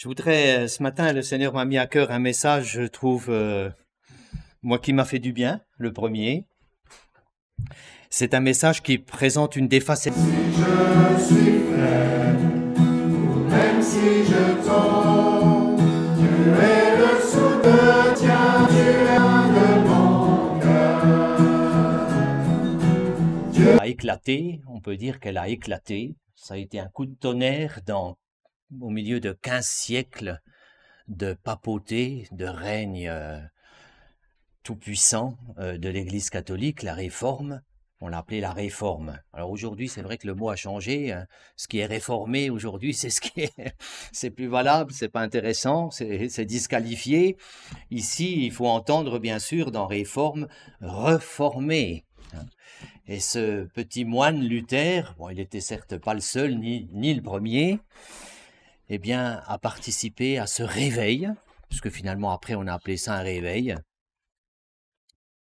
Je voudrais, ce matin, le Seigneur m'a mis à cœur un message, je trouve, moi, qui m'a fait du bien, le premier. C'est un message qui présente une des facettes. Si je suis prêt, ou même si je tombe, tu es le soutien, tu es de mon cœur. Dieu A éclaté, on peut dire qu'elle a éclaté. Ça a été un coup de tonnerre au milieu de 15 siècles de papauté, de règne tout-puissant de l'Église catholique, la Réforme. On l'a appelé la Réforme. Alors aujourd'hui, c'est vrai que le mot a changé. Hein. Ce qui est réformé aujourd'hui, c'est ce qui est, c'est plus valable, c'est pas intéressant, c'est disqualifié. Ici, il faut entendre, bien sûr, dans Réforme, reformer. Hein. Et ce petit moine Luther, bon, il était certes pas le seul, ni le premier, eh bien, a participé à ce réveil, parce que finalement, après, on a appelé ça un réveil.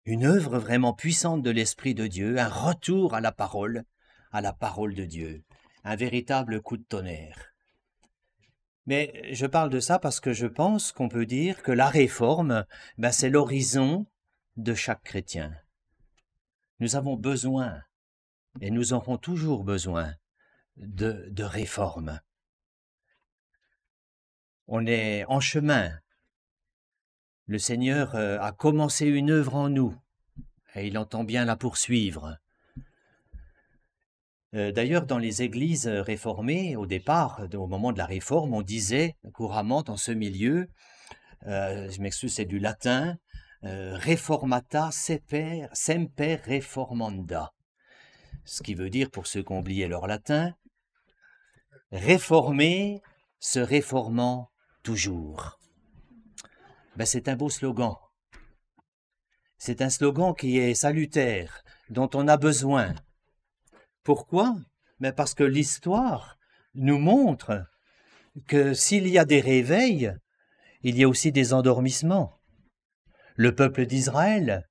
Une œuvre vraiment puissante de l'Esprit de Dieu, un retour à la parole de Dieu, un véritable coup de tonnerre. Mais je parle de ça parce que je pense qu'on peut dire que la réforme, c'est l'horizon de chaque chrétien. Nous avons besoin, et nous aurons toujours besoin, de réforme. On est en chemin. Le Seigneur a commencé une œuvre en nous, et il entend bien la poursuivre. D'ailleurs, dans les églises réformées, au départ, au moment de la réforme, on disait couramment dans ce milieu, je m'excuse, c'est du latin, reformata semper reformanda. Ce qui veut dire, pour ceux qui ont oublié leur latin, réformer, se réformant toujours. C'est un beau slogan. C'est un slogan qui est salutaire, dont on a besoin. Pourquoi? Parce que l'histoire nous montre que s'il y a des réveils, il y a aussi des endormissements. Le peuple d'Israël,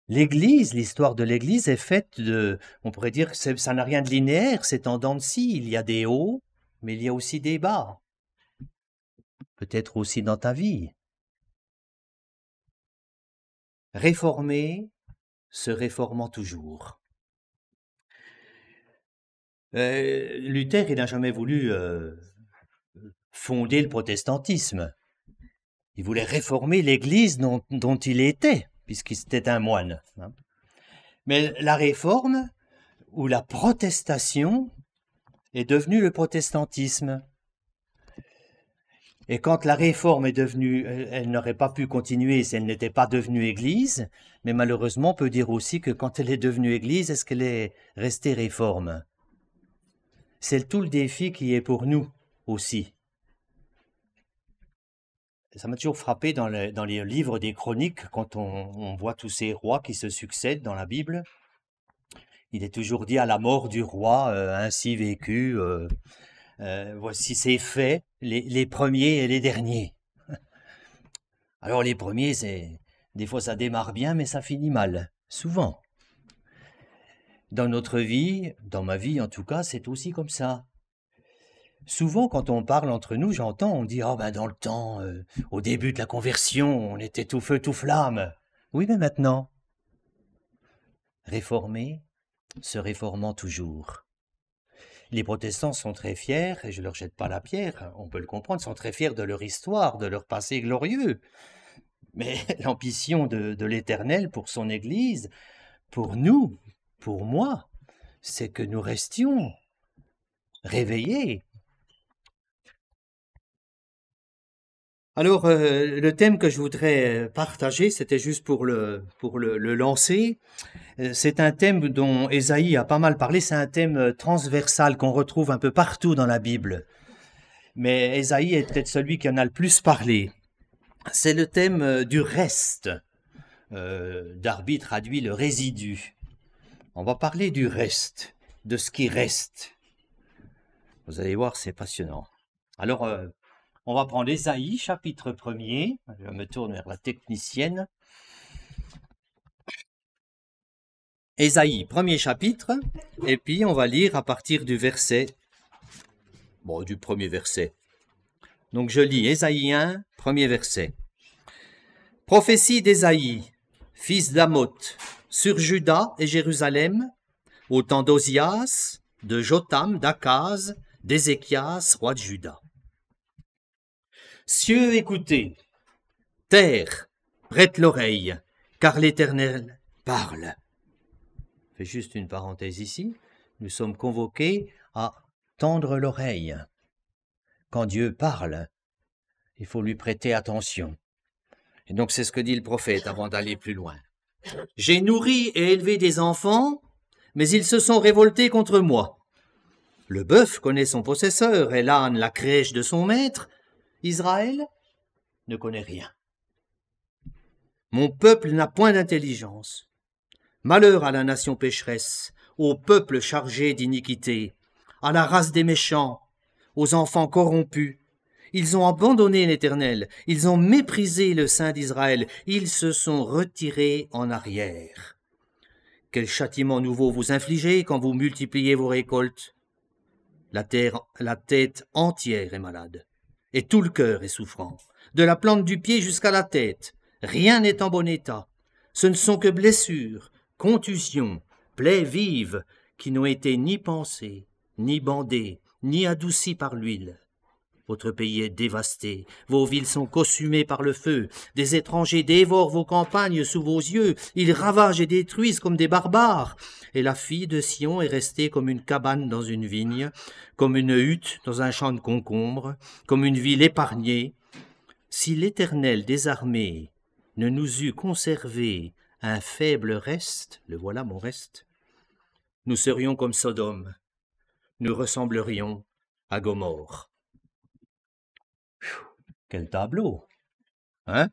l'Église, l'histoire de l'Église est faite de, on pourrait dire que ça n'a rien de linéaire, c'est en dents de scie. Il y a des hauts, mais il y a aussi des bas. Peut-être aussi dans ta vie. Réformer, se réformant toujours. Luther, il n'a jamais voulu fonder le protestantisme. Il voulait réformer l'Église dont il était, puisqu'il était un moine. Hein. Mais la réforme, ou la protestation, est devenue le protestantisme. Et quand la réforme est devenue, elle n'aurait pas pu continuer si elle n'était pas devenue Église, mais malheureusement, on peut dire aussi que quand elle est devenue Église, est-ce qu'elle est restée réforme? C'est tout le défi qui est pour nous aussi. Ça m'a toujours frappé dans les livres des chroniques, quand on voit tous ces rois qui se succèdent dans la Bible. Il est toujours dit à la mort du roi, ainsi vécu, voici ses faits, les premiers et les derniers. Alors les premiers, des fois ça démarre bien, mais ça finit mal, souvent. Dans notre vie, dans ma vie en tout cas, c'est aussi comme ça. Souvent, quand on parle entre nous, j'entends, on dit « Oh, dans le temps, au début de la conversion, on était tout feu, tout flamme. » Oui, mais maintenant, réformer, se réformant toujours. Les protestants sont très fiers, et je ne leur jette pas la pierre, on peut le comprendre, sont très fiers de leur histoire, de leur passé glorieux. Mais l'ambition de l'Éternel pour son Église, pour nous, pour moi, c'est que nous restions réveillés. Alors, le thème que je voudrais partager, c'était juste pour le lancer. C'est un thème dont Ésaïe a pas mal parlé, c'est un thème transversal qu'on retrouve un peu partout dans la Bible. Mais Ésaïe est peut-être celui qui en a le plus parlé. C'est le thème du reste. Darby traduit le résidu. On va parler du reste, de ce qui reste. Vous allez voir, c'est passionnant. Alors, on va prendre Ésaïe, chapitre 1er. Je me tourne vers la technicienne. Ésaïe, premier chapitre, et puis on va lire à partir du verset, du premier verset. Donc je lis Ésaïe 1, premier verset. Prophétie d'Ésaïe, fils d'Amoth, sur Juda et Jérusalem, au temps d'Ozias, de Jotham, d'Akaz, d'Ézéchias, roi de Juda. Cieux, écoutez, terre, prête l'oreille, car l'Éternel parle. Je fais juste une parenthèse ici. Nous sommes convoqués à tendre l'oreille. Quand Dieu parle, il faut lui prêter attention. Et donc c'est ce que dit le prophète avant d'aller plus loin. J'ai nourri et élevé des enfants, mais ils se sont révoltés contre moi. Le bœuf connaît son possesseur et l'âne la crèche de son maître. Israël ne connaît rien. Mon peuple n'a point d'intelligence. Malheur à la nation pécheresse, au peuple chargé d'iniquité, à la race des méchants, aux enfants corrompus. Ils ont abandonné l'Éternel, ils ont méprisé le Saint d'Israël, ils se sont retirés en arrière. Quel châtiment nouveau vous infligez quand vous multipliez vos récoltes? La tête entière est malade, et tout le cœur est souffrant, de la plante du pied jusqu'à la tête. Rien n'est en bon état. Ce ne sont que blessures, contusions, plaies vives, qui n'ont été ni pansées, ni bandées, ni adoucies par l'huile. Votre pays est dévasté, vos villes sont consumées par le feu, des étrangers dévorent vos campagnes sous vos yeux, ils ravagent et détruisent comme des barbares, et la fille de Sion est restée comme une cabane dans une vigne, comme une hutte dans un champ de concombres, comme une ville épargnée. Si l'Éternel des armées ne nous eût conservé un faible reste, le voilà mon reste, nous serions comme Sodome, nous ressemblerions à Gomorrhe. Quel tableau, hein?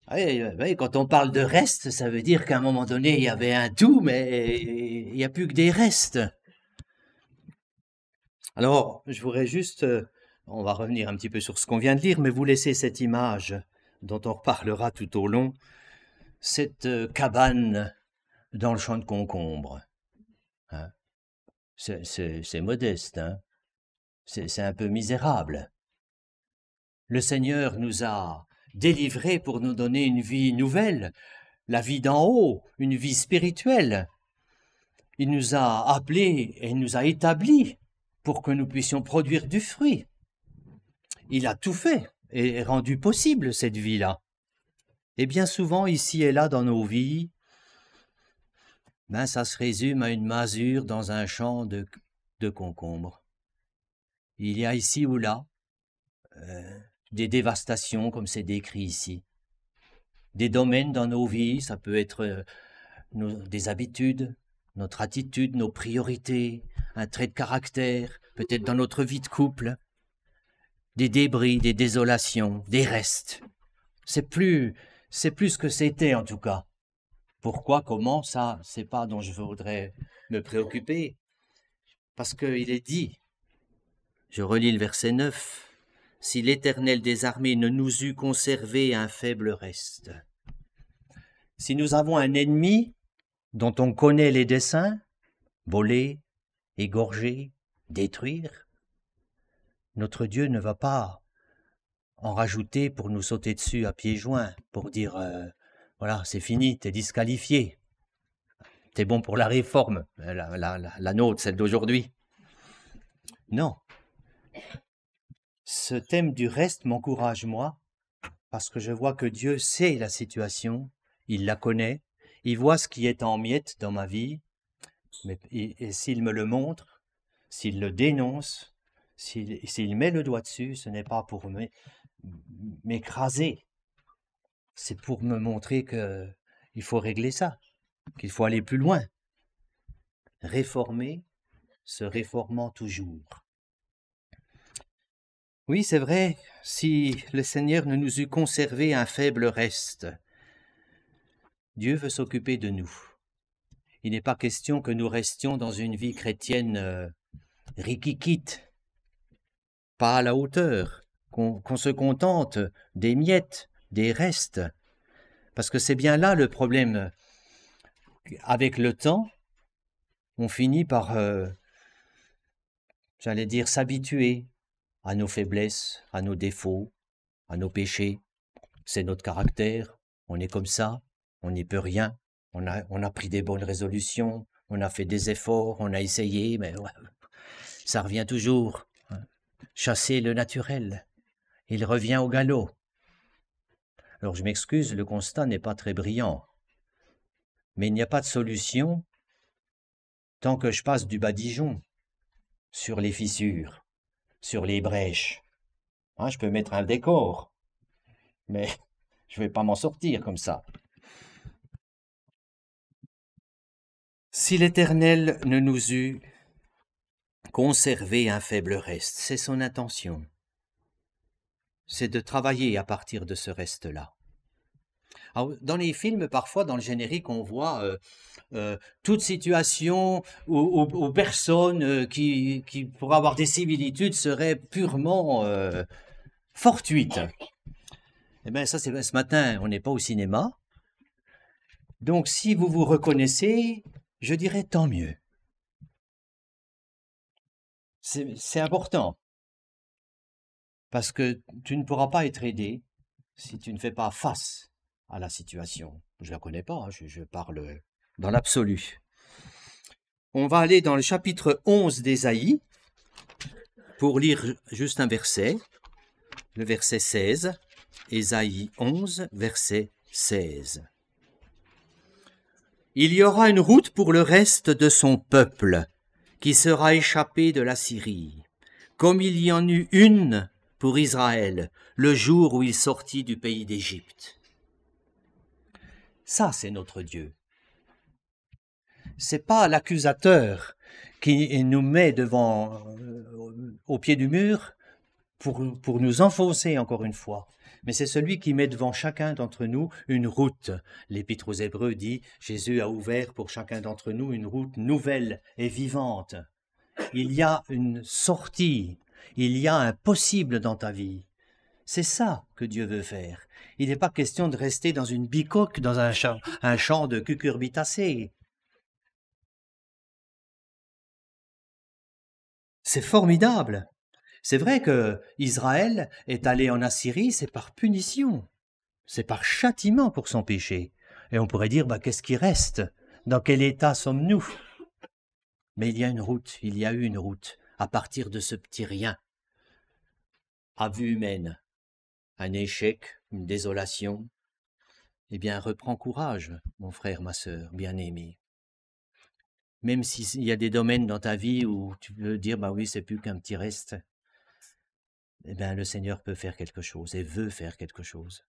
Oui, quand on parle de reste, ça veut dire qu'à un moment donné, il y avait un tout, mais il n'y a plus que des restes. Alors, je voudrais juste, on va revenir un petit peu sur ce qu'on vient de lire, mais vous laissez cette image dont on reparlera tout au long, cette cabane dans le champ de concombre. Hein? C'est modeste, hein? C'est un peu misérable. Le Seigneur nous a délivrés pour nous donner une vie nouvelle, la vie d'en haut, une vie spirituelle. Il nous a appelés et nous a établis pour que nous puissions produire du fruit. Il a tout fait et rendu possible cette vie-là. Et bien souvent, ici et là dans nos vies, ça se résume à une masure dans un champ de concombres. Il y a ici ou là des dévastations comme c'est décrit ici. Des domaines dans nos vies, ça peut être des habitudes, notre attitude, nos priorités, un trait de caractère, peut-être dans notre vie de couple, des débris, des désolations, des restes. C'est plus ce que c'était en tout cas. Pourquoi, comment, ça, c'est pas dont je voudrais me préoccuper. Parce qu'il est dit, je relis le verset 9, « Si l'Éternel des armées ne nous eût conservé un faible reste. » Si nous avons un ennemi dont on connaît les desseins, voler, égorger, détruire, notre Dieu ne va pas en rajouter pour nous sauter dessus à pieds joints, pour dire voilà, c'est fini, t'es disqualifié, t'es bon pour la réforme, la nôtre, celle d'aujourd'hui. Non. Ce thème du reste m'encourage, moi, parce que je vois que Dieu sait la situation, il la connaît, il voit ce qui est en miettes dans ma vie, et s'il me le montre, s'il le dénonce, s'il met le doigt dessus, ce n'est pas pour m'écraser, c'est pour me montrer qu'il faut régler ça, qu'il faut aller plus loin. Réformer, se réformant toujours. Oui, c'est vrai, si le Seigneur ne nous eût conservé un faible reste, Dieu veut s'occuper de nous. Il n'est pas question que nous restions dans une vie chrétienne riquiquite, pas à la hauteur, qu'on se contente des miettes, des restes, parce que c'est bien là le problème. Avec le temps, on finit par, j'allais dire, s'habituer, à nos faiblesses, à nos défauts, à nos péchés. C'est notre caractère, on est comme ça, on n'y peut rien. On a pris des bonnes résolutions, on a fait des efforts, on a essayé, mais ouais, ça revient toujours. Chasser le naturel, il revient au galop. Alors je m'excuse, le constat n'est pas très brillant, mais il n'y a pas de solution tant que je passe du badigeon sur les fissures, sur les brèches. Je peux mettre un décor, mais je ne vais pas m'en sortir comme ça. Si l'Éternel ne nous eût conservé un faible reste, c'est son intention. C'est de travailler à partir de ce reste-là. Alors, dans les films, parfois, dans le générique, on voit toute situation où personne qui pourrait avoir des similitudes serait purement fortuite. Eh bien, ça, c'est ce matin, on n'est pas au cinéma. Donc, si vous vous reconnaissez, je dirais tant mieux. C'est important. Parce que tu ne pourras pas être aidé si tu ne fais pas face à la situation. Je ne la connais pas, je parle dans l'absolu. On va aller dans le chapitre 11 d'Ésaïe pour lire juste un verset, le verset 16, Ésaïe 11, verset 16. Il y aura une route pour le reste de son peuple qui sera échappé de la Syrie, comme il y en eut une pour Israël le jour où il sortit du pays d'Égypte. Ça, c'est notre Dieu. C'est pas l'accusateur qui nous met au pied du mur pour nous enfoncer encore une fois. Mais c'est celui qui met devant chacun d'entre nous une route. L'Épître aux Hébreux dit « Jésus a ouvert pour chacun d'entre nous une route nouvelle et vivante. » Il y a une sortie, il y a un possible dans ta vie. C'est ça que Dieu veut faire. Il n'est pas question de rester dans une bicoque, dans un champ de cucurbitacées. C'est formidable. C'est vrai que Israël est allé en Assyrie, c'est par punition, c'est par châtiment pour son péché. Et on pourrait dire, qu'est-ce qui reste? Dans quel état sommes-nous? Mais il y a une route, il y a eu une route, à partir de ce petit rien, à vue humaine, un échec, une désolation. Eh bien, reprends courage, mon frère, ma sœur, bien-aimé. Même s'il y a des domaines dans ta vie où tu peux dire, oui, c'est plus qu'un petit reste, eh bien, le Seigneur peut faire quelque chose et veut faire quelque chose.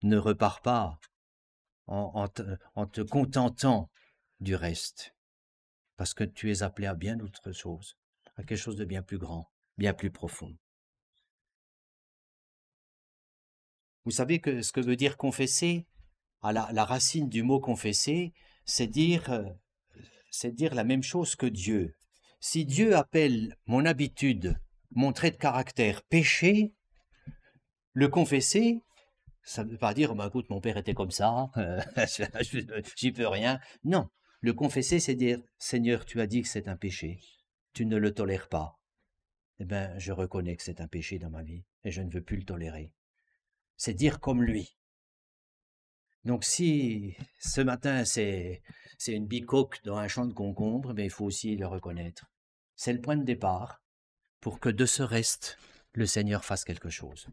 Ne repars pas en te contentant du reste, parce que tu es appelé à bien d'autres choses, à quelque chose de bien plus grand, bien plus profond. Vous savez que ce que veut dire confesser, la racine du mot confesser, c'est dire la même chose que Dieu. Si Dieu appelle mon habitude, mon trait de caractère péché, le confesser, ça ne veut pas dire, écoute, mon père était comme ça, j'y peux rien. Non, le confesser, c'est dire, Seigneur, tu as dit que c'est un péché, tu ne le tolères pas. Eh bien, je reconnais que c'est un péché dans ma vie et je ne veux plus le tolérer. C'est dire comme lui. Donc si ce matin c'est une bicoque dans un champ de concombres, il faut aussi le reconnaître. C'est le point de départ pour que de ce reste, le Seigneur fasse quelque chose.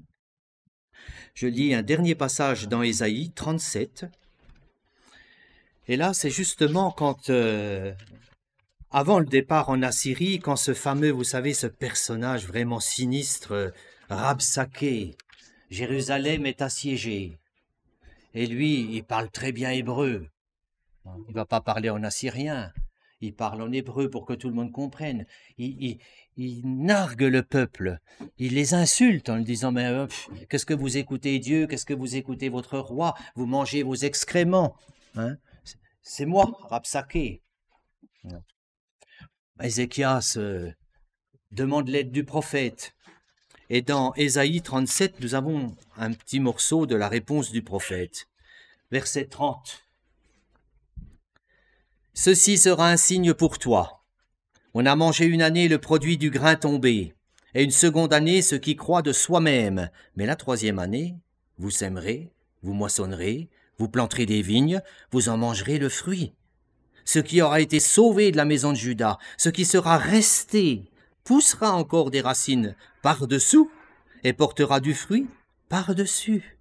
Je lis un dernier passage dans Ésaïe 37. Et là, c'est justement quand, avant le départ en Assyrie, quand ce fameux, vous savez, ce personnage vraiment sinistre, Rabsaké, Jérusalem est assiégée. Et lui, il parle très bien hébreu. Il ne va pas parler en assyrien. Il parle en hébreu pour que tout le monde comprenne. Il nargue le peuple. Il les insulte en lui disant, mais qu'est-ce que vous écoutez Dieu? Qu'est-ce que vous écoutez votre roi? Vous mangez vos excréments. C'est moi, Rabsaké. Ézéchias demande l'aide du prophète. Et dans Ésaïe 37, nous avons un petit morceau de la réponse du prophète. Verset 30. Ceci sera un signe pour toi. On a mangé une année le produit du grain tombé. et une seconde année ceux qui croient de soi-même. Mais la troisième année, vous sèmerez, vous moissonnerez, vous planterez des vignes, vous en mangerez le fruit. Ce qui aura été sauvé de la maison de Juda, ce qui sera resté, poussera encore des racines par-dessous et portera du fruit par-dessus.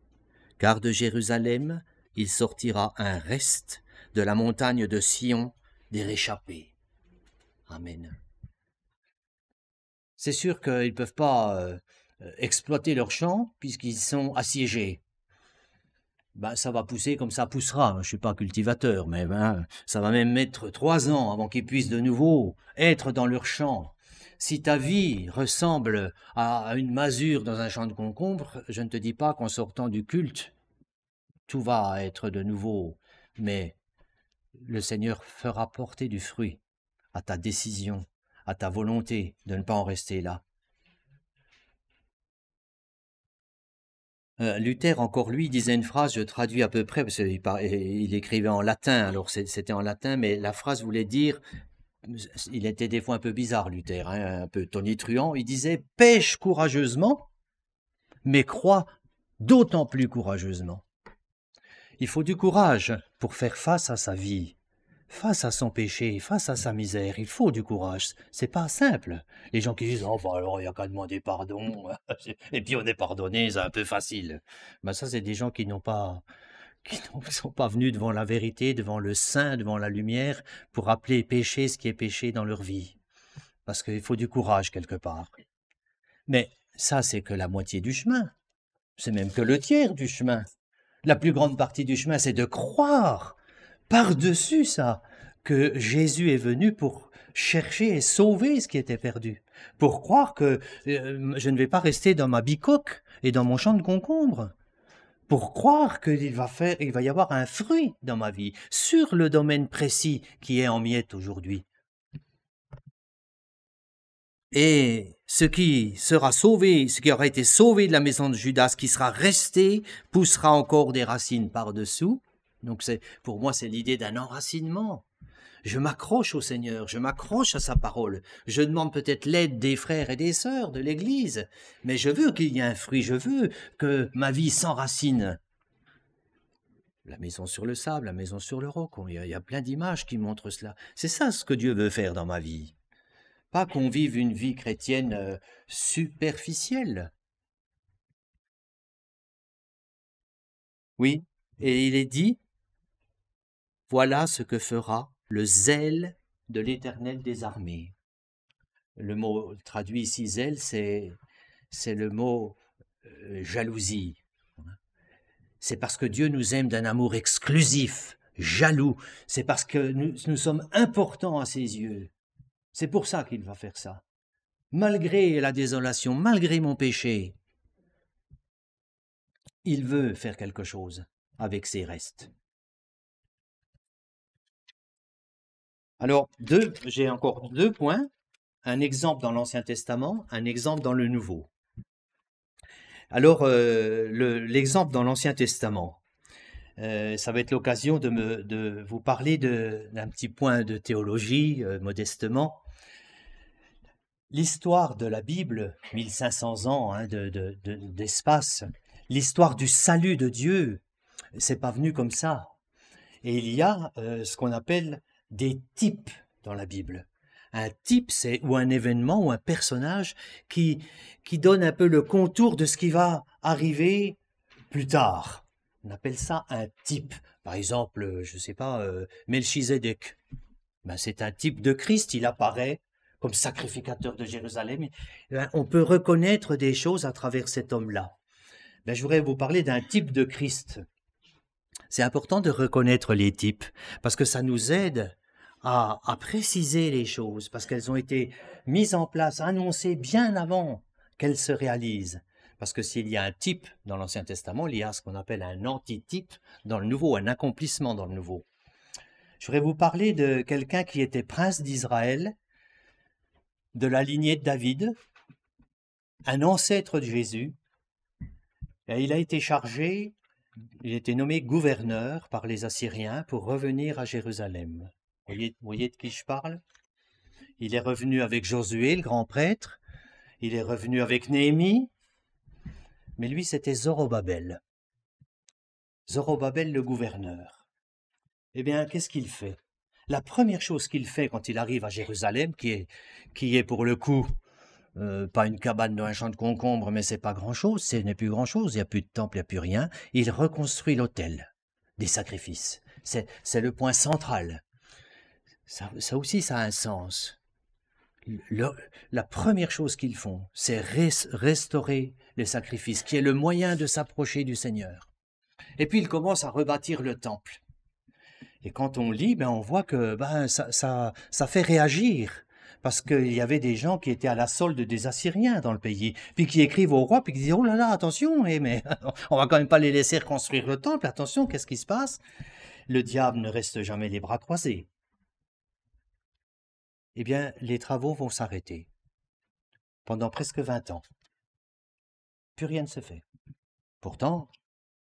Car de Jérusalem, il sortira un reste, de la montagne de Sion, des réchappés. Amen. C'est sûr qu'ils ne peuvent pas exploiter leurs champs puisqu'ils sont assiégés. Ben, ça va pousser comme ça poussera. Je ne suis pas cultivateur, mais ça va même mettre 3 ans avant qu'ils puissent de nouveau être dans leur champ. Si ta vie ressemble à une masure dans un champ de concombre, je ne te dis pas qu'en sortant du culte, tout va être de nouveau, mais le Seigneur fera porter du fruit à ta décision, à ta volonté de ne pas en rester là. Luther, encore lui, disait une phrase, je traduis à peu près, parce qu'il écrivait en latin, alors c'était en latin, mais la phrase voulait dire, il était des fois un peu bizarre, Luther, un peu tonitruant, il disait « pêche courageusement, mais crois d'autant plus courageusement ». Il faut du courage pour faire face à sa vie, face à son péché, face à sa misère. Il faut du courage. C'est pas simple. Les gens qui disent « Oh, bah alors, il n'y a qu'à demander pardon. » Et puis on est pardonné, c'est un peu facile. Ben, ça, c'est des gens qui ne sont pas venus devant la vérité, devant le saint, devant la lumière, pour appeler péché ce qui est péché dans leur vie. Parce qu'il faut du courage quelque part. Mais ça, c'est que la moitié du chemin. C'est même que le tiers du chemin. La plus grande partie du chemin, c'est de croire par-dessus ça que Jésus est venu pour chercher et sauver ce qui était perdu. Pour croire que je ne vais pas rester dans ma bicoque et dans mon champ de concombre. Pour croire qu'il va y avoir un fruit dans ma vie sur le domaine précis qui est en miettes aujourd'hui. Et ce qui sera sauvé, ce qui aura été sauvé de la maison de Judas, ce qui sera resté, poussera encore des racines par-dessous. Donc pour moi, c'est l'idée d'un enracinement. Je m'accroche au Seigneur, je m'accroche à sa parole. Je demande peut-être l'aide des frères et des sœurs de l'Église, mais je veux qu'il y ait un fruit, je veux que ma vie s'enracine. La maison sur le sable, la maison sur le roc, il y a plein d'images qui montrent cela. C'est ça ce que Dieu veut faire dans ma vie. Pas qu'on vive une vie chrétienne superficielle. Oui, et il est dit, voilà ce que fera le zèle de l'Éternel des armées. Le mot traduit ici zèle, c'est le mot jalousie. C'est parce que Dieu nous aime d'un amour exclusif, jaloux. C'est parce que nous sommes importants à ses yeux. C'est pour ça qu'il va faire ça. Malgré la désolation, malgré mon péché, il veut faire quelque chose avec ses restes. Alors, j'ai encore 2 points. Un exemple dans l'Ancien Testament, un exemple dans le Nouveau. Alors, l'exemple dans l'Ancien Testament, ça va être l'occasion de vous parler d'un petit point de théologie, modestement. L'histoire de la Bible, 1500 ans d'espace, l'histoire du salut de Dieu, c'est pas venu comme ça. Et il y a ce qu'on appelle des types dans la Bible. Un type, c'est ou un événement ou un personnage qui donne un peu le contour de ce qui va arriver plus tard. On appelle ça un type. Par exemple, je ne sais pas, Melchizedek. Ben, c'est un type de Christ, il apparaît comme sacrificateur de Jérusalem. Ben, on peut reconnaître des choses à travers cet homme-là. Ben, je voudrais vous parler d'un type de Christ. C'est important de reconnaître les types parce que ça nous aide à préciser les choses, parce qu'elles ont été mises en place, annoncées bien avant qu'elles se réalisent. Parce que s'il y a un type dans l'Ancien Testament, il y a ce qu'on appelle un antitype dans le Nouveau, un accomplissement dans le Nouveau. Je voudrais vous parler de quelqu'un qui était prince d'Israël, de la lignée de David, un ancêtre de Jésus. Et il a été chargé, il a été nommé gouverneur par les Assyriens pour revenir à Jérusalem. Vous voyez de qui je parle? Il est revenu avec Josué, le grand prêtre. Il est revenu avec Néhémie, mais lui c'était Zorobabel. Zorobabel le gouverneur. Eh bien, qu'est-ce qu'il fait? La première chose qu'il fait quand il arrive à Jérusalem, qui est pour le coup pas une cabane dans un champ de concombres, mais c'est pas grand-chose, ce n'est plus grand-chose, il n'y a plus de temple, il n'y a plus rien. Il reconstruit l'autel des sacrifices. C'est le point central. Ça aussi, ça a un sens. La première chose qu'ils font, c'est restaurer les sacrifices, qui est le moyen de s'approcher du Seigneur. Et puis, ils commencent à rebâtir le temple. Et quand on lit, on voit que ça fait réagir. Parce qu'il y avait des gens qui étaient à la solde des Assyriens dans le pays, puis qui écrivent au roi, puis qui disent « Oh là là, attention, mais on va quand même pas les laisser reconstruire le temple, attention, qu'est-ce qui se passe ?» Le diable ne reste jamais les bras croisés. Eh bien, les travaux vont s'arrêter pendant presque 20 ans. Plus rien ne se fait. Pourtant,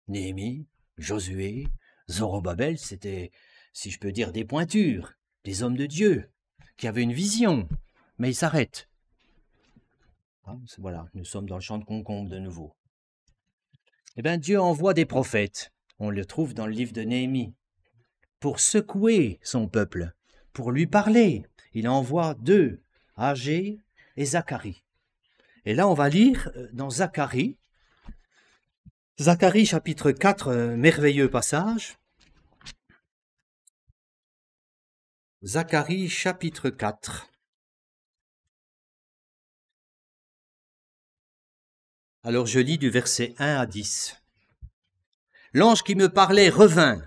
Néhémie, Josué, Zorobabel, c'était, si je peux dire, des pointures, des hommes de Dieu, qui avaient une vision, mais ils s'arrêtent. Voilà, nous sommes dans le champ de concombre de nouveau. Eh bien, Dieu envoie des prophètes, on le trouve dans le livre de Néhémie, pour secouer son peuple, pour lui parler. Il envoie 2, Agé et Zacharie. Et là, on va lire dans Zacharie chapitre 4, merveilleux passage. Zacharie chapitre 4. Alors je lis du verset 1 à 10. L'ange qui me parlait revint,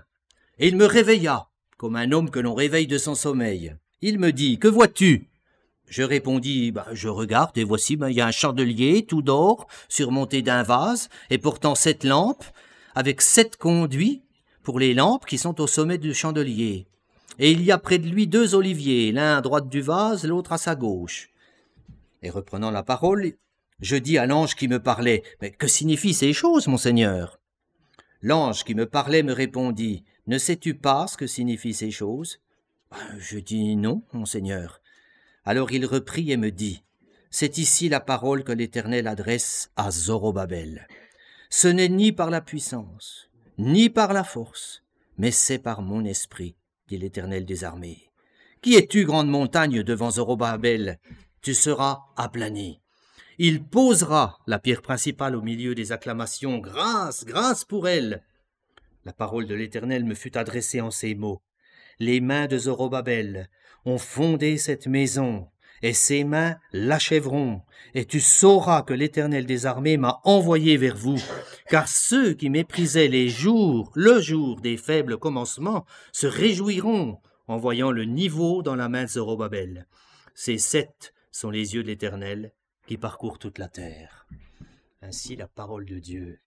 et il me réveilla, comme un homme que l'on réveille de son sommeil. Il me dit, « Que vois-tu » Je répondis, je regarde, et voici, il y a un chandelier tout d'or, surmonté d'un vase, et portant 7 lampes, avec 7 conduits pour les lampes qui sont au sommet du chandelier. Et il y a près de lui 2 oliviers, l'un à droite du vase, l'autre à sa gauche. Et reprenant la parole, je dis à l'ange qui me parlait, « Mais que signifient ces choses, mon Seigneur ?» L'ange qui me parlait me répondit, « Ne sais-tu pas ce que signifient ces choses ?» Je dis, « Non, mon Seigneur. » Alors il reprit et me dit, « C'est ici la parole que l'Éternel adresse à Zorobabel. Ce n'est ni par la puissance, ni par la force, mais c'est par mon esprit, dit l'Éternel des armées. Qui es-tu, grande montagne, devant Zorobabel? Tu seras aplani. Il posera la pierre principale au milieu des acclamations. Grâce, grâce pour elle. » La parole de l'Éternel me fut adressée en ces mots. Les mains de Zorobabel ont fondé cette maison, et ses mains l'achèveront. Et tu sauras que l'Éternel des armées m'a envoyé vers vous, car ceux qui méprisaient le jour des faibles commencements se réjouiront en voyant le niveau dans la main de Zorobabel. Ces 7 sont les yeux de l'Éternel qui parcourent toute la terre. Ainsi la parole de Dieu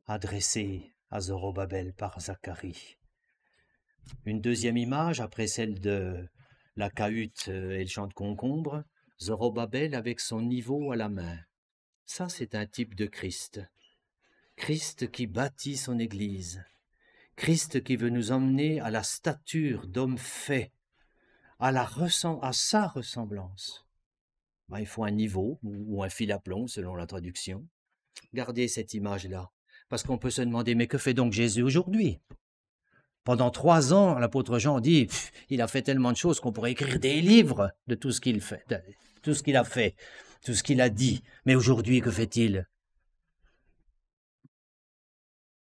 adressée à Zorobabel par Zacharie. Une deuxième image, après celle de la cahute et le champ de concombre, Zorobabel avec son niveau à la main. Ça, c'est un type de Christ. Christ qui bâtit son Église. Christ qui veut nous emmener à la stature d'homme fait, à sa ressemblance. Il faut un niveau ou un fil à plomb, selon la traduction. Gardez cette image-là, parce qu'on peut se demander, mais que fait donc Jésus aujourd'hui ? Pendant 3 ans, l'apôtre Jean dit, il a fait tellement de choses qu'on pourrait écrire des livres de tout ce qu'il fait, tout ce qu'il a fait, tout ce qu'il a dit. Mais aujourd'hui, que fait-il?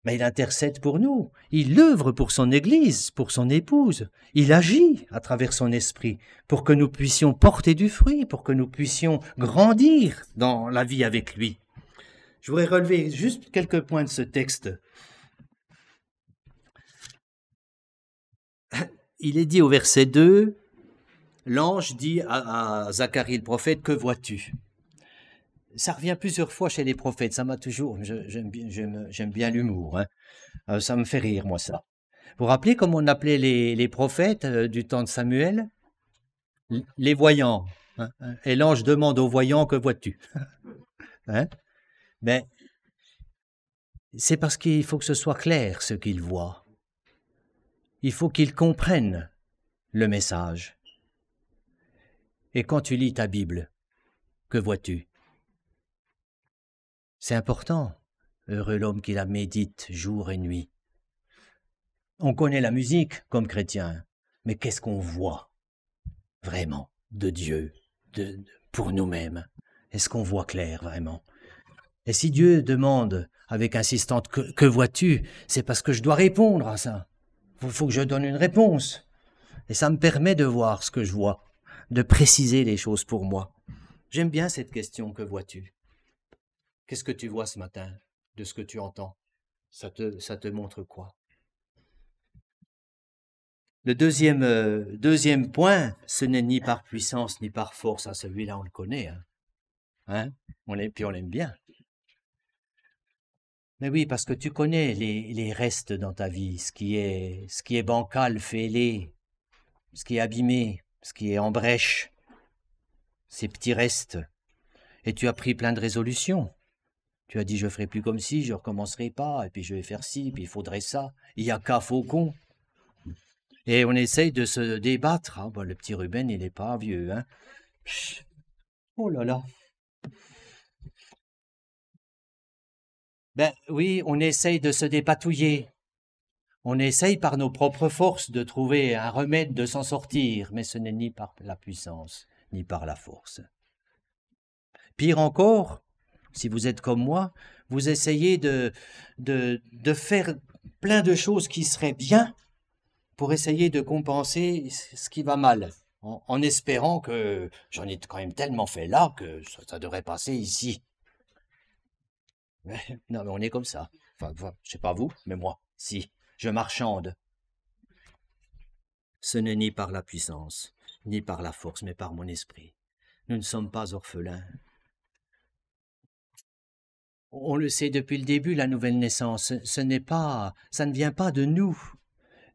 Mais il intercède pour nous, il œuvre pour son Église, pour son épouse, il agit à travers son esprit pour que nous puissions porter du fruit, pour que nous puissions grandir dans la vie avec lui. Je voudrais relever juste quelques points de ce texte. Il est dit au verset 2, l'ange dit à Zacharie le prophète, « Que vois-tu » Ça revient plusieurs fois chez les prophètes, ça m'a toujours, j'aime bien l'humour, hein. Ça me fait rire, moi, ça. Vous vous rappelez comment on appelait les prophètes du temps de Samuel? Les voyants. Hein. Et l'ange demande aux voyants, « Que vois-tu » hein? Mais c'est parce qu'il faut que ce soit clair ce qu'ils voient. Il faut qu'ils comprennent le message. Et quand tu lis ta Bible, que vois-tu? C'est important. Heureux l'homme qui la médite jour et nuit. On connaît la musique comme chrétien, mais qu'est-ce qu'on voit vraiment de Dieu, pour nous-mêmes? Est-ce qu'on voit clair vraiment? Et si Dieu demande avec insistance que vois-tu, c'est parce que je dois répondre à ça. Il faut que je donne une réponse. Et ça me permet de voir ce que je vois, de préciser les choses pour moi. J'aime bien cette question, que vois-tu? Qu'est-ce que tu vois ce matin de ce que tu entends? Ça te montre quoi? Le deuxième point, ce n'est ni par puissance ni par force. Celui-là, on le connaît. Hein? On l'aime bien. Mais oui, parce que tu connais les restes dans ta vie, ce qui est bancal, fêlé, ce qui est abîmé, ce qui est en brèche, ces petits restes. Et tu as pris plein de résolutions. Tu as dit, je ferai plus comme ci, je recommencerai pas, et puis je vais faire ci, puis il faudrait ça. Il y a qu'à faucon. Et on essaye de se débattre. Ah, le petit Ruben, il n'est pas vieux. Hein. Oh là là. Ben oui, on essaye de se dépatouiller. On essaye par nos propres forces de trouver un remède, de s'en sortir, mais ce n'est ni par la puissance, ni par la force. Pire encore, si vous êtes comme moi, vous essayez de faire plein de choses qui seraient bien pour essayer de compenser ce qui va mal, en espérant que j'en ai quand même tellement fait là que ça devrait passer ici. Non, mais on est comme ça. Enfin, je sais pas vous, mais moi, si, je marchande. Ce n'est ni par la puissance, ni par la force, mais par mon esprit. Nous ne sommes pas orphelins. On le sait depuis le début, la nouvelle naissance, ça ne vient pas de nous.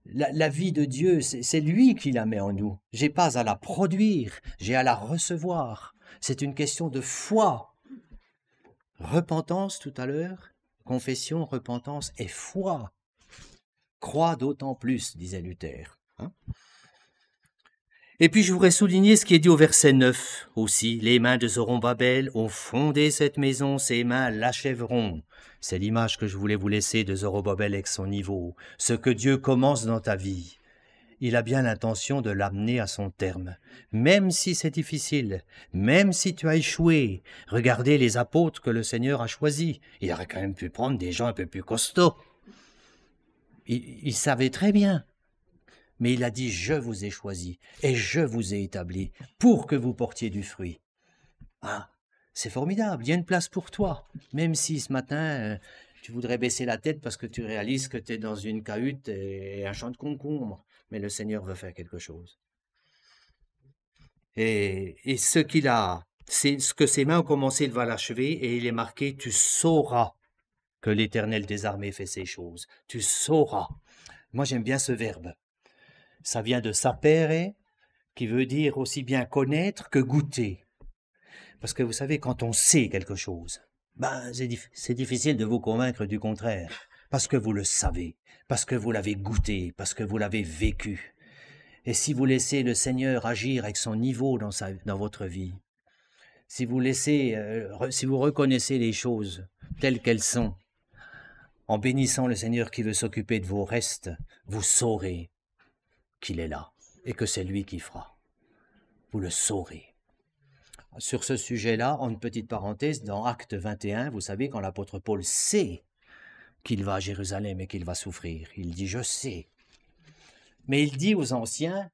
La vie de Dieu, c'est lui qui la met en nous. J'ai pas à la produire, j'ai à la recevoir. C'est une question de foi. Repentance tout à l'heure, confession, repentance et foi. Crois d'autant plus, disait Luther. Et puis je voudrais souligner ce qui est dit au verset 9 aussi. Les mains de Zorobabel ont fondé cette maison, ses mains l'achèveront. C'est l'image que je voulais vous laisser de Zorobabel avec son niveau. Ce que Dieu commence dans ta vie, il a bien l'intention de l'amener à son terme. Même si c'est difficile, même si tu as échoué, regardez les apôtres que le Seigneur a choisis. Il aurait quand même pu prendre des gens un peu plus costauds. Il savait très bien. Mais il a dit, je vous ai choisi et je vous ai établi pour que vous portiez du fruit. Ah, c'est formidable, il y a une place pour toi. Même si ce matin, tu voudrais baisser la tête parce que tu réalises que tu es dans une cahute et un champ de concombre. Mais le Seigneur veut faire quelque chose. Et ce qu'il a, c'est ce que ses mains ont commencé, il va l'achever et il est marqué, tu sauras que l'Éternel des armées fait ces choses. Tu sauras. Moi, j'aime bien ce verbe. Ça vient de sapere, qui veut dire aussi bien connaître que goûter. Parce que vous savez, quand on sait quelque chose, c'est difficile de vous convaincre du contraire. Parce que vous le savez, parce que vous l'avez goûté, parce que vous l'avez vécu. Et si vous laissez le Seigneur agir avec son niveau dans votre vie, si vous reconnaissez les choses telles qu'elles sont, en bénissant le Seigneur qui veut s'occuper de vos restes, vous saurez qu'il est là et que c'est lui qui fera. Vous le saurez. Sur ce sujet-là, en une petite parenthèse, dans Acte 21, vous savez, quand l'apôtre Paul sait qu'il va à Jérusalem et qu'il va souffrir, il dit « je sais ». Mais il dit aux anciens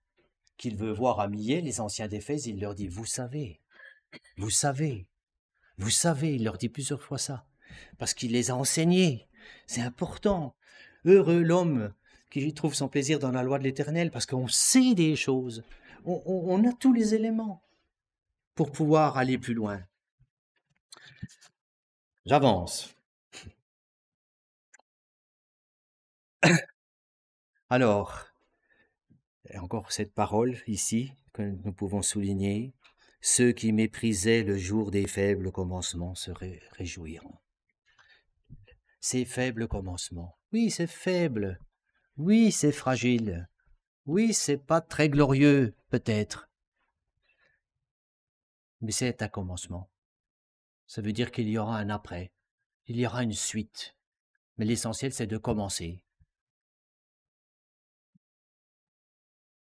qu'il veut voir à Milet, les anciens d'Éphèse, il leur dit « vous savez, vous savez, vous savez ». Il leur dit plusieurs fois ça, parce qu'il les a enseignés. C'est important. Heureux l'homme qui trouve son plaisir dans la loi de l'Éternel, parce qu'on sait des choses. On a tous les éléments pour pouvoir aller plus loin. J'avance. Alors, encore cette parole ici que nous pouvons souligner. Ceux qui méprisaient le jour des faibles commencements se réjouiront. Ces faibles commencements. Oui, c'est faible. Oui, c'est fragile. Oui, c'est pas très glorieux, peut-être. Mais c'est un commencement. Ça veut dire qu'il y aura un après. il y aura une suite. Mais l'essentiel, c'est de commencer.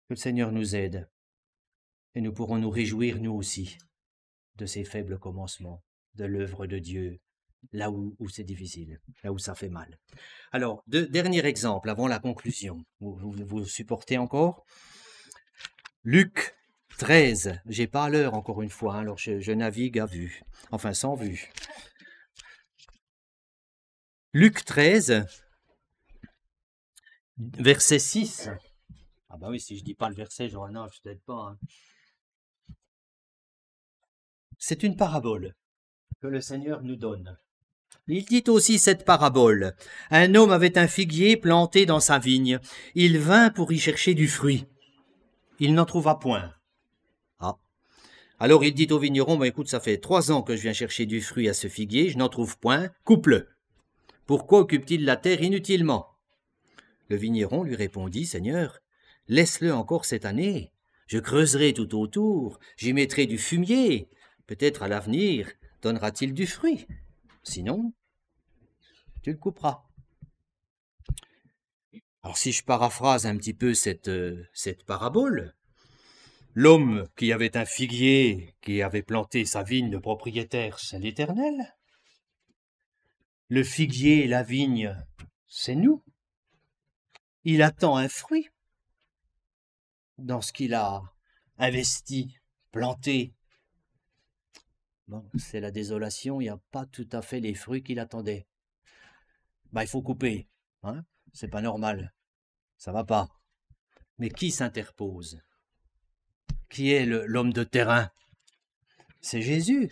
Que le Seigneur nous aide et nous pourrons nous réjouir, nous aussi, de ces faibles commencements, de l'œuvre de Dieu, là où c'est difficile, là où ça fait mal. Alors, dernier exemple avant la conclusion. Vous supportez encore? Luc 13. J'ai pas l'heure encore une fois, hein, alors je navigue à vue, enfin sans vue. Luc 13, verset 6. Ah bah oui, si je dis pas le verset, j'aurais non, je t'aide pas. Hein. C'est une parabole que le Seigneur nous donne. Il dit aussi cette parabole. Un homme avait un figuier planté dans sa vigne. Il vint pour y chercher du fruit. Il n'en trouva point. Ah. Alors il dit au vigneron, bah, écoute, ça fait 3 ans que je viens chercher du fruit à ce figuier, je n'en trouve point, coupe-le. Pourquoi occupe-t-il la terre inutilement? Le vigneron lui répondit, Seigneur, laisse-le encore cette année. Je creuserai tout autour, j'y mettrai du fumier. Peut-être à l'avenir donnera-t-il du fruit. Sinon, tu le couperas. Alors si je paraphrase un petit peu cette parabole, l'homme qui avait un figuier, qui avait planté sa vigne, le propriétaire, c'est l'Éternel. Le figuier et la vigne, c'est nous. Il attend un fruit dans ce qu'il a investi, planté. Bon, c'est la désolation, il n'y a pas tout à fait les fruits qu'il attendait. Il faut couper, hein? C'est pas normal, ça va pas. Mais qui s'interpose? Qui est l'homme de terrain? C'est Jésus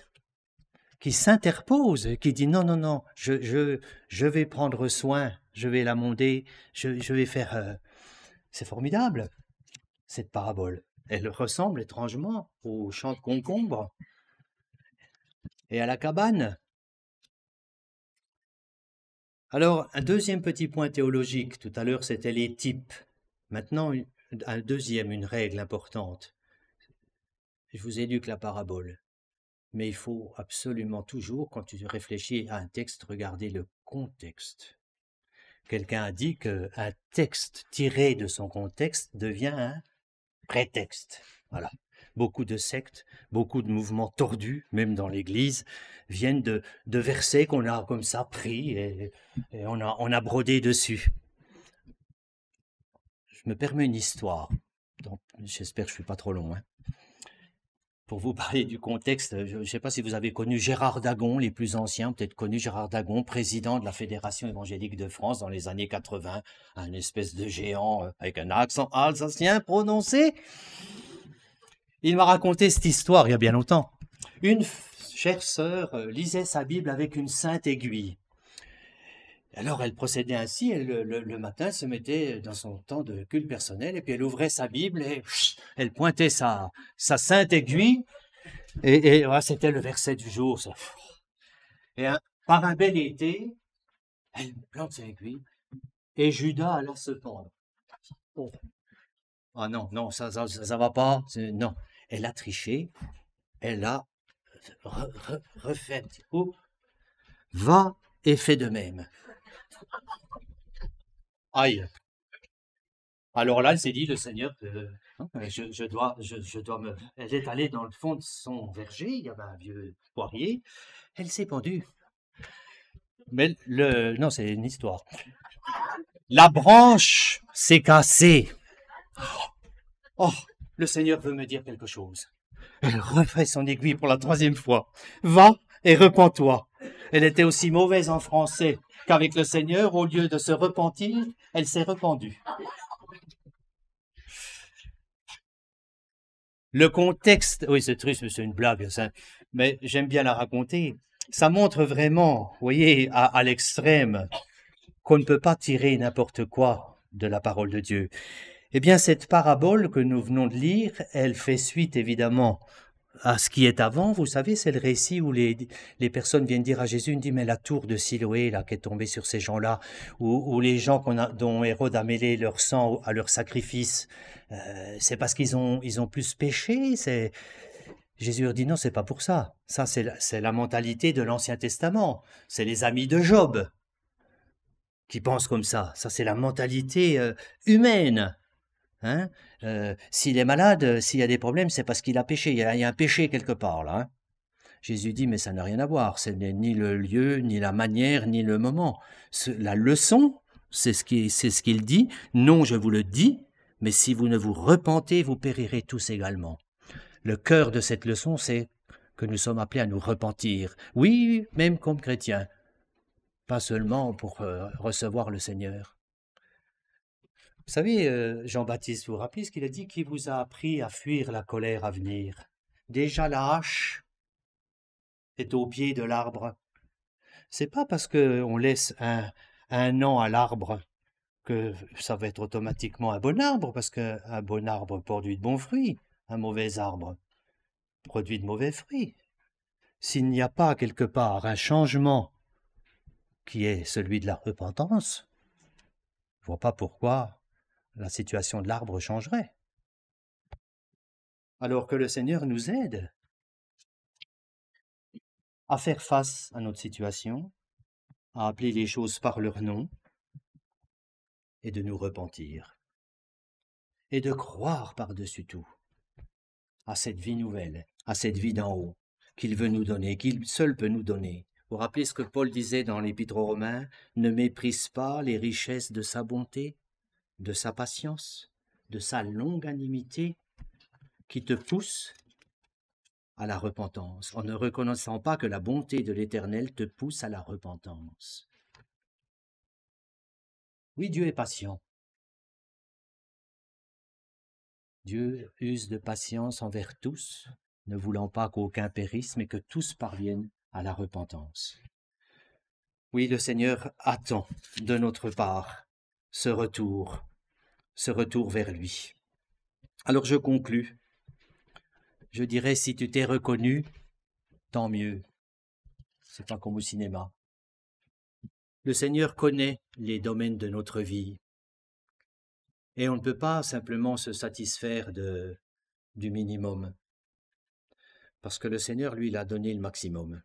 qui s'interpose, qui dit non, je vais prendre soin, je vais l'amender, je vais faire... C'est formidable, cette parabole. Elle ressemble étrangement au champ de concombre et à la cabane. Alors, un deuxième petit point théologique, tout à l'heure c'était les types. Maintenant, un deuxième, une règle importante. Je vous éduque la parabole. Mais il faut absolument toujours, quand tu réfléchis à un texte, regarder le contexte. Quelqu'un a dit qu'un texte tiré de son contexte devient un prétexte. Voilà. Beaucoup de sectes, beaucoup de mouvements tordus, même dans l'Église, viennent de versets qu'on a comme ça pris et on a brodé dessus. Je me permets une histoire. Donc, j'espère que je ne suis pas trop long. Hein. Pour vous parler du contexte, je ne sais pas si vous avez connu Gérard Dagon, les plus anciens ont peut-être connu Gérard Dagon, président de la Fédération évangélique de France dans les années 80, un espèce de géant avec un accent alsacien prononcé. Il m'a raconté cette histoire il y a bien longtemps. Une chère sœur lisait sa Bible avec une sainte aiguille. Alors elle procédait ainsi, le matin se mettait dans son temps de culte personnel et puis elle ouvrait sa Bible et elle pointait sa sainte aiguille et voilà, c'était le verset du jour. Ça. Et par un bel été, elle plante sa aiguille et Judas alla se pendre. Oh. Ah non, ça va pas. Non, elle a triché, elle a refait un petit coup. Va et fais de même. Aïe. Alors là, elle s'est dit, le Seigneur, je dois me... Elle est allée dans le fond de son verger, il y avait un vieux poirier, elle s'est pendue. Mais non, c'est une histoire. La branche s'est cassée. Oh, le Seigneur veut me dire quelque chose. Elle refait son aiguille pour la 3e fois. Va et repens-toi. Elle était aussi mauvaise en français qu'avec le Seigneur, au lieu de se repentir, elle s'est rependue. Le contexte, oui, c'est triste, c'est une blague, ça, mais j'aime bien la raconter. Ça montre vraiment, vous voyez, à l'extrême, qu'on ne peut pas tirer n'importe quoi de la parole de Dieu. Eh bien, cette parabole que nous venons de lire, elle fait suite, évidemment, à ce qui est avant. Vous savez, c'est le récit où les personnes viennent dire à Jésus, dit, mais la tour de Siloé, là, qui est tombée sur ces gens-là, ou les gens dont Hérode a mêlé leur sang à leur sacrifice, c'est parce qu'ils ont plus péché. Jésus leur dit non, c'est pas pour ça. Ça, c'est la mentalité de l'Ancien Testament. C'est les amis de Job qui pensent comme ça. Ça, c'est la mentalité humaine. Hein? S'il est malade, s'il y a des problèmes, c'est parce qu'il a péché. Il y a un péché quelque part là. Hein? Jésus dit, mais ça n'a rien à voir. Ce n'est ni le lieu, ni la manière, ni le moment. La leçon, c'est ce qu'il dit. Non, je vous le dis, mais si vous ne vous repentez, vous périrez tous également. Le cœur de cette leçon, c'est que nous sommes appelés à nous repentir. Oui, même comme chrétiens. Pas seulement pour recevoir le Seigneur. Vous savez, Jean-Baptiste, vous vous rappelez ce qu'il a dit? Qui vous a appris à fuir la colère à venir? Déjà la hache est au pied de l'arbre. C'est pas parce qu'on laisse un an à l'arbre que ça va être automatiquement un bon arbre, parce qu'un bon arbre produit de bons fruits, un mauvais arbre produit de mauvais fruits. S'il n'y a pas quelque part un changement qui est celui de la repentance, je ne vois pas pourquoi la situation de l'arbre changerait. Alors que le Seigneur nous aide à faire face à notre situation, à appeler les choses par leur nom et de nous repentir. Et de croire par-dessus tout à cette vie nouvelle, à cette vie d'en haut, qu'il veut nous donner, qu'il seul peut nous donner. Vous vous rappelez ce que Paul disait dans l'Épître aux Romains? Ne méprise pas les richesses de sa bonté, de sa patience, de sa longanimité, qui te pousse à la repentance, en ne reconnaissant pas que la bonté de l'Éternel te pousse à la repentance. Oui, Dieu est patient. Dieu use de patience envers tous, ne voulant pas qu'aucun périsse, mais que tous parviennent à la repentance. Oui, le Seigneur attend de notre part ce retour vers lui. Alors je conclus. Je dirais, si tu t'es reconnu, tant mieux. C'est pas comme au cinéma. Le Seigneur connaît les domaines de notre vie. Et on ne peut pas simplement se satisfaire du minimum. Parce que le Seigneur, lui, il a donné le maximum.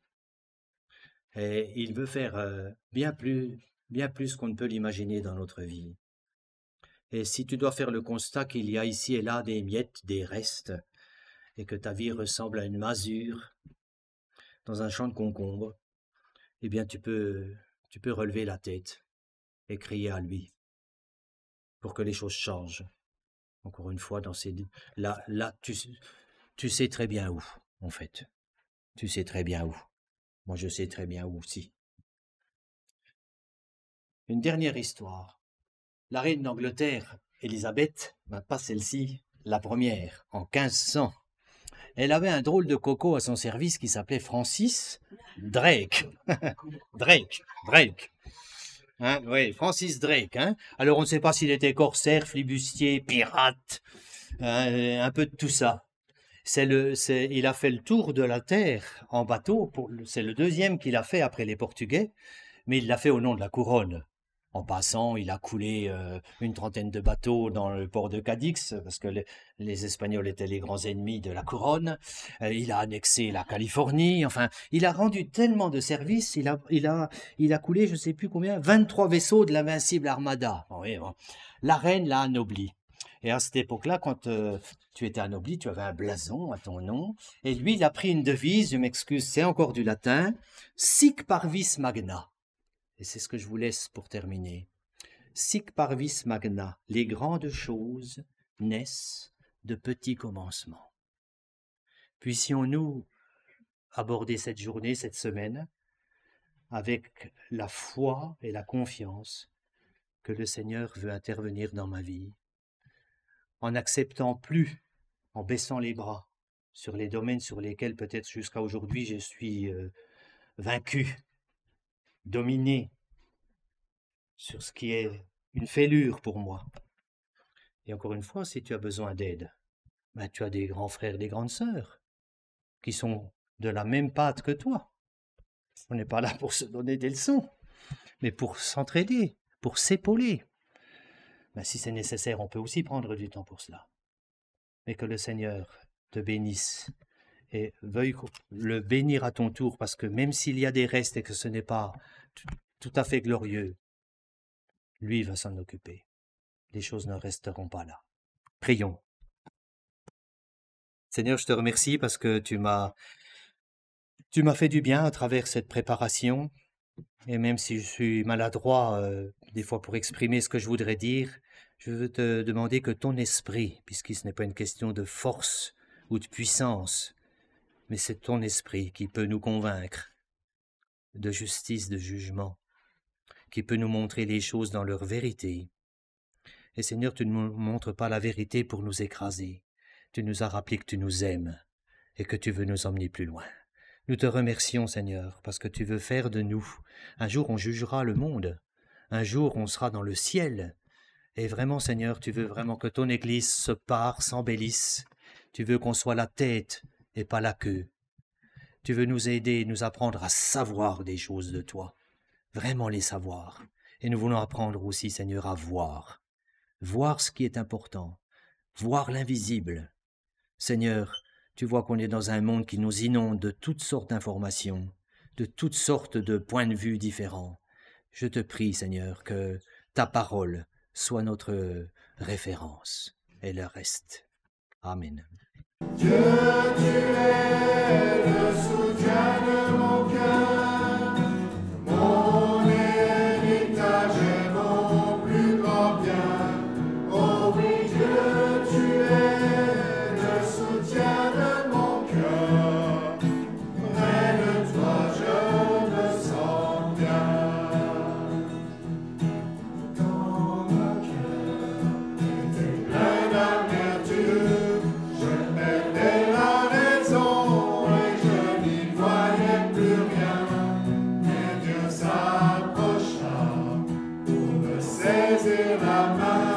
Et il veut faire bien plus qu'on ne peut l'imaginer dans notre vie. Et si tu dois faire le constat qu'il y a ici et là des miettes, des restes, et que ta vie ressemble à une masure dans un champ de concombres, eh bien tu peux relever la tête et crier à lui pour que les choses changent. Encore une fois, là tu sais très bien où, en fait. Tu sais très bien où. Moi, je sais très bien où aussi. Une dernière histoire. La reine d'Angleterre, Élisabeth, pas celle-ci, la première, en 1500. Elle avait un drôle de coco à son service qui s'appelait Francis Drake. Drake. Hein, oui, Francis Drake. Hein. Alors, on ne sait pas s'il était corsaire, flibustier, pirate, hein, un peu de tout ça. Il a fait le tour de la terre en bateau. C'est le deuxième qu'il a fait après les Portugais, mais il l'a fait au nom de la couronne. En passant, il a coulé une trentaine de bateaux dans le port de Cadix, parce que les Espagnols étaient les grands ennemis de la couronne. Il a annexé la Californie. Enfin, il a rendu tellement de services. Il a coulé, je ne sais plus combien, 23 vaisseaux de l'invincible Armada. Oui, bon. La reine l'a anobli. Et à cette époque-là, quand tu étais anobli, tu avais un blason à ton nom. Et lui, il a pris une devise, je m'excuse, c'est encore du latin, sic parvis magna. Et c'est ce que je vous laisse pour terminer. Sic parvis magna, les grandes choses naissent de petits commencements. Puissions-nous aborder cette journée, cette semaine, avec la foi et la confiance que le Seigneur veut intervenir dans ma vie, en n'acceptant plus, en baissant les bras sur les domaines sur lesquels peut-être jusqu'à aujourd'hui je suis vaincu, dominé sur ce qui est une fêlure pour moi. Et encore une fois, si tu as besoin d'aide, ben tu as des grands frères, des grandes sœurs qui sont de la même pâte que toi. On n'est pas là pour se donner des leçons, mais pour s'entraider, pour s'épauler. Ben, si c'est nécessaire, on peut aussi prendre du temps pour cela. Mais que le Seigneur te bénisse et veuille le bénir à ton tour, parce que même s'il y a des restes et que ce n'est pas tout à fait glorieux, lui va s'en occuper. Les choses ne resteront pas là. Prions. Seigneur, je te remercie parce que tu m'as fait du bien à travers cette préparation. Et même si je suis maladroit des fois pour exprimer ce que je voudrais dire, je veux te demander que ton esprit, puisque ce n'est pas une question de force ou de puissance, mais c'est ton esprit qui peut nous convaincre de justice, de jugement, qui peut nous montrer les choses dans leur vérité. Et Seigneur, tu ne nous montres pas la vérité pour nous écraser. Tu nous as rappelé que tu nous aimes et que tu veux nous emmener plus loin. Nous te remercions, Seigneur, parce que tu veux faire de nous. Un jour, on jugera le monde. Un jour, on sera dans le ciel. Et vraiment, Seigneur, tu veux vraiment que ton Église se pare, s'embellisse. Tu veux qu'on soit la tête et pas la queue. Tu veux nous aider, nous apprendre à savoir des choses de toi. Vraiment les savoir. Et nous voulons apprendre aussi, Seigneur, à voir. Voir ce qui est important. Voir l'invisible. Seigneur, tu vois qu'on est dans un monde qui nous inonde de toutes sortes d'informations, de toutes sortes de points de vue différents. Je te prie, Seigneur, que ta parole soit notre référence et le reste. Amen. Dieu, tu es le soutien de mon cœur, mon héritage est mon plus grand bien. Oh oui, Dieu, tu es le soutien de mon cœur, près de toi je me sens bien. Dans mon cœur était plein d'amertume, je perdais la raison et je n'y voyais plus rien. Mais Dieu s'approcha pour me saisir la main.